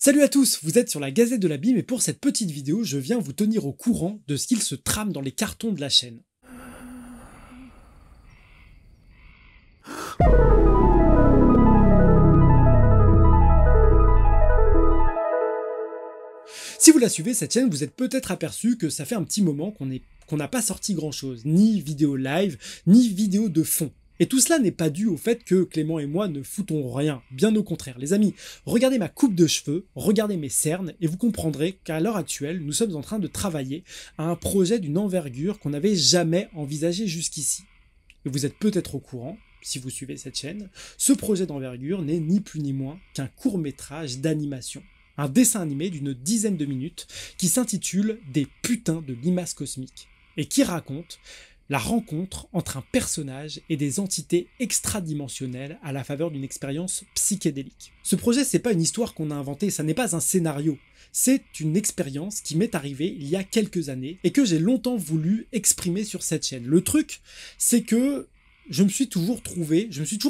Salut à tous, vous êtes sur la Gazette de l'Abîme et pour cette petite vidéo, je viens vous tenir au courant de ce qu'il se trame dans les cartons de la chaîne. Si vous la suivez cette chaîne, vous êtes peut-être aperçu que ça fait un petit moment qu'on n'a pas sorti grand chose, ni vidéo live, ni vidéo de fond. Et tout cela n'est pas dû au fait que Clément et moi ne foutons rien, bien au contraire. Les amis, regardez ma coupe de cheveux, regardez mes cernes, et vous comprendrez qu'à l'heure actuelle, nous sommes en train de travailler à un projet d'une envergure qu'on n'avait jamais envisagé jusqu'ici. Et vous êtes peut-être au courant, si vous suivez cette chaîne, ce projet d'envergure n'est ni plus ni moins qu'un court-métrage d'animation. Un dessin animé d'une dizaine de minutes qui s'intitule « Des putains de limaces cosmiques » et qui raconte la rencontre entre un personnage et des entités extradimensionnelles à la faveur d'une expérience psychédélique. Ce projet, c'est pas une histoire qu'on a inventée, ça n'est pas un scénario. C'est une expérience qui m'est arrivée il y a quelques années et que j'ai longtemps voulu exprimer sur cette chaîne. Le truc, c'est que je me suis toujours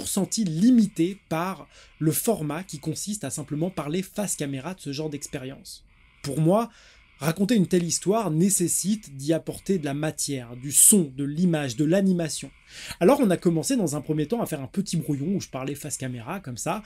senti limité par le format qui consiste à simplement parler face caméra de ce genre d'expérience. Pour moi, raconter une telle histoire nécessite d'y apporter de la matière, du son, de l'image, de l'animation. Alors on a commencé dans un premier temps à faire un petit brouillon où je parlais face caméra, comme ça,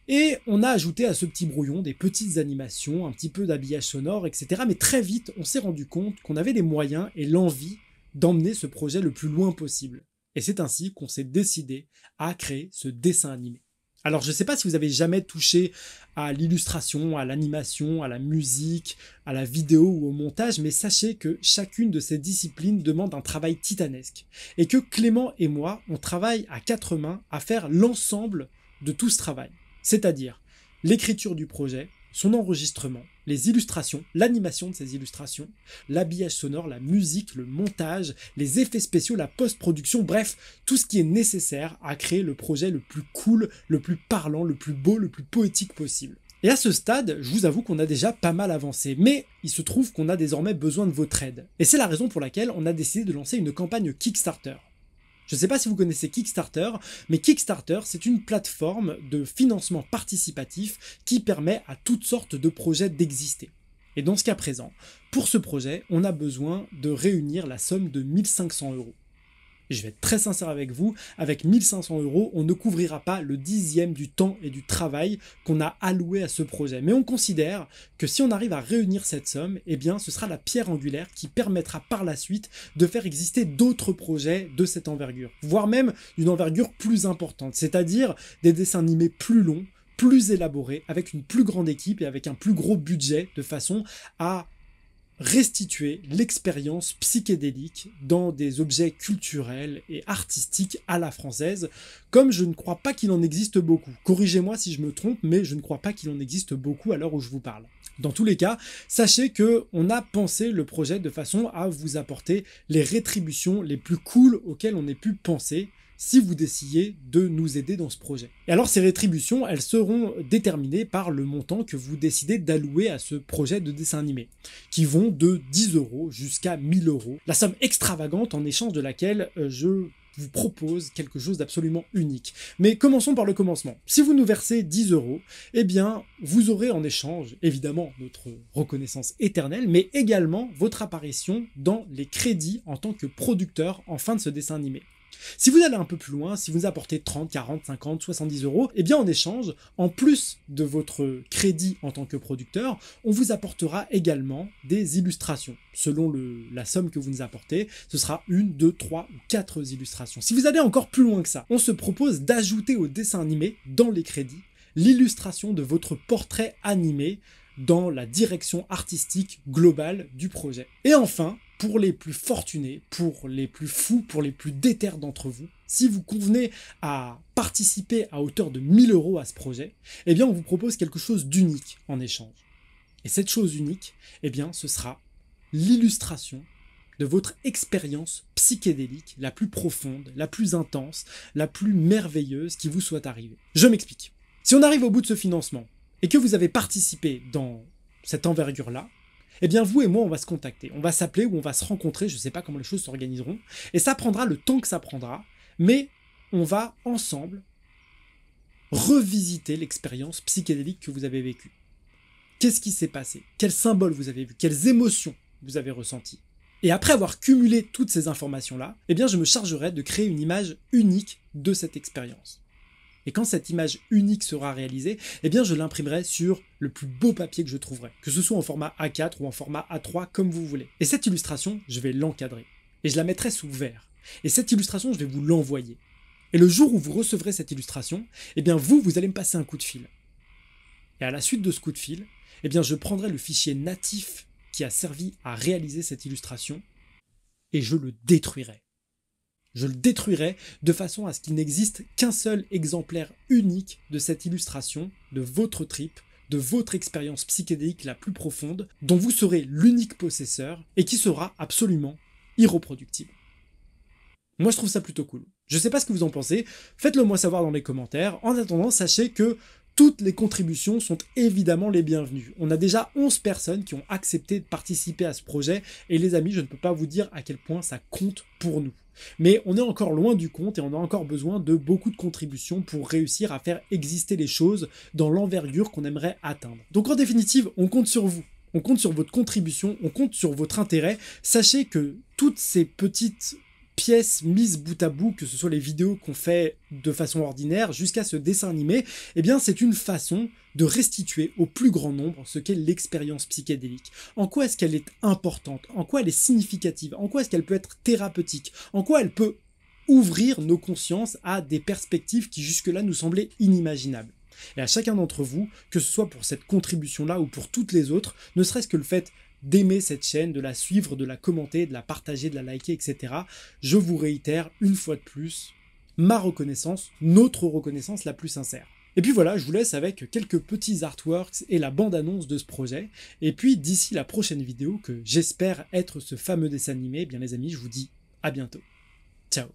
et on a ajouté à ce petit brouillon des petites animations, un petit peu d'habillage sonore, etc. Mais très vite, on s'est rendu compte qu'on avait les moyens et l'envie d'emmener ce projet le plus loin possible. Et c'est ainsi qu'on s'est décidé à créer ce dessin animé. Alors je ne sais pas si vous avez jamais touché à l'illustration, à l'animation, à la musique, à la vidéo ou au montage, mais sachez que chacune de ces disciplines demande un travail titanesque. Et que Clément et moi, on travaille à quatre mains à faire l'ensemble de tout ce travail. C'est-à-dire l'écriture du projet, son enregistrement, les illustrations, l'animation de ces illustrations, l'habillage sonore, la musique, le montage, les effets spéciaux, la post-production, bref, tout ce qui est nécessaire à créer le projet le plus cool, le plus parlant, le plus beau, le plus poétique possible. Et à ce stade, je vous avoue qu'on a déjà pas mal avancé, mais il se trouve qu'on a désormais besoin de votre aide. Et c'est la raison pour laquelle on a décidé de lancer une campagne Kickstarter. Je ne sais pas si vous connaissez Kickstarter, mais Kickstarter, c'est une plateforme de financement participatif qui permet à toutes sortes de projets d'exister. Et dans ce cas présent, pour ce projet, on a besoin de réunir la somme de 1 500 €. Et je vais être très sincère avec vous, avec 1 500 €, on ne couvrira pas le 10e du temps et du travail qu'on a alloué à ce projet. Mais on considère que si on arrive à réunir cette somme, eh bien ce sera la pierre angulaire qui permettra par la suite de faire exister d'autres projets de cette envergure, voire même une envergure plus importante, c'est-à-dire des dessins animés plus longs, plus élaborés, avec une plus grande équipe et avec un plus gros budget, de façon à restituer l'expérience psychédélique dans des objets culturels et artistiques à la française, comme je ne crois pas qu'il en existe beaucoup. Corrigez-moi si je me trompe, mais je ne crois pas qu'il en existe beaucoup à l'heure où je vous parle. Dans tous les cas, sachez qu'on a pensé le projet de façon à vous apporter les rétributions les plus cool auxquelles on ait pu penser, si vous décidez de nous aider dans ce projet. Et alors ces rétributions, elles seront déterminées par le montant que vous décidez d'allouer à ce projet de dessin animé, qui vont de 10 € jusqu'à 1 000 €, la somme extravagante en échange de laquelle je vous propose quelque chose d'absolument unique. Mais commençons par le commencement. Si vous nous versez 10 €, eh bien, vous aurez en échange, évidemment, notre reconnaissance éternelle, mais également votre apparition dans les crédits en tant que producteur en fin de ce dessin animé. Si vous allez un peu plus loin, si vous apportez 30, 40, 50, 70 €, eh bien en échange, en plus de votre crédit en tant que producteur, on vous apportera également des illustrations. Selon la somme que vous nous apportez, ce sera 1, 2, 3 ou 4 illustrations. Si vous allez encore plus loin que ça, on se propose d'ajouter au dessin animé, dans les crédits, l'illustration de votre portrait animé dans la direction artistique globale du projet. Et enfin, pour les plus fortunés, pour les plus fous, pour les plus déter d'entre vous, si vous convenez à participer à hauteur de 1 000 € à ce projet, eh bien on vous propose quelque chose d'unique en échange. Et cette chose unique, eh bien ce sera l'illustration de votre expérience psychédélique la plus profonde, la plus intense, la plus merveilleuse qui vous soit arrivée. Je m'explique. Si on arrive au bout de ce financement, et que vous avez participé dans cette envergure-là, eh bien vous et moi on va se contacter, on va s'appeler ou on va se rencontrer, je ne sais pas comment les choses s'organiseront, et ça prendra le temps que ça prendra, mais on va ensemble revisiter l'expérience psychédélique que vous avez vécue. Qu'est-ce qui s'est passé? Quels symboles vous avez vus? Quelles émotions vous avez ressenties? Et après avoir cumulé toutes ces informations-là, eh bien je me chargerai de créer une image unique de cette expérience. Et quand cette image unique sera réalisée, eh bien je l'imprimerai sur le plus beau papier que je trouverai, que ce soit en format A4 ou en format A3 comme vous voulez. Et cette illustration, je vais l'encadrer. Et je la mettrai sous verre. Et cette illustration, je vais vous l'envoyer. Et le jour où vous recevrez cette illustration, eh bien vous allez me passer un coup de fil. Et à la suite de ce coup de fil, eh bien je prendrai le fichier natif qui a servi à réaliser cette illustration et je le détruirai. Je le détruirai de façon à ce qu'il n'existe qu'un seul exemplaire unique de cette illustration, de votre trip, de votre expérience psychédélique la plus profonde, dont vous serez l'unique possesseur et qui sera absolument irreproductible. Moi je trouve ça plutôt cool. Je sais pas ce que vous en pensez, faites-le moi savoir dans les commentaires. En attendant, sachez que toutes les contributions sont évidemment les bienvenues. On a déjà 11 personnes qui ont accepté de participer à ce projet et les amis, je ne peux pas vous dire à quel point ça compte pour nous. Mais on est encore loin du compte et on a encore besoin de beaucoup de contributions pour réussir à faire exister les choses dans l'envergure qu'on aimerait atteindre. Donc en définitive, on compte sur vous. On compte sur votre contribution, on compte sur votre intérêt. Sachez que toutes ces petites pièces mises bout à bout, que ce soit les vidéos qu'on fait de façon ordinaire jusqu'à ce dessin animé, eh bien c'est une façon de restituer au plus grand nombre ce qu'est l'expérience psychédélique. En quoi est-ce qu'elle est importante? En quoi elle est significative? En quoi est-ce qu'elle peut être thérapeutique? En quoi elle peut ouvrir nos consciences à des perspectives qui jusque-là nous semblaient inimaginables? Et à chacun d'entre vous, que ce soit pour cette contribution-là ou pour toutes les autres, ne serait-ce que le fait d'aimer cette chaîne, de la suivre, de la commenter, de la partager, de la liker, etc. Je vous réitère une fois de plus ma reconnaissance, notre reconnaissance la plus sincère. Et puis voilà, je vous laisse avec quelques petits artworks et la bande-annonce de ce projet. Et puis d'ici la prochaine vidéo, que j'espère être ce fameux dessin animé, eh bien les amis, je vous dis à bientôt. Ciao.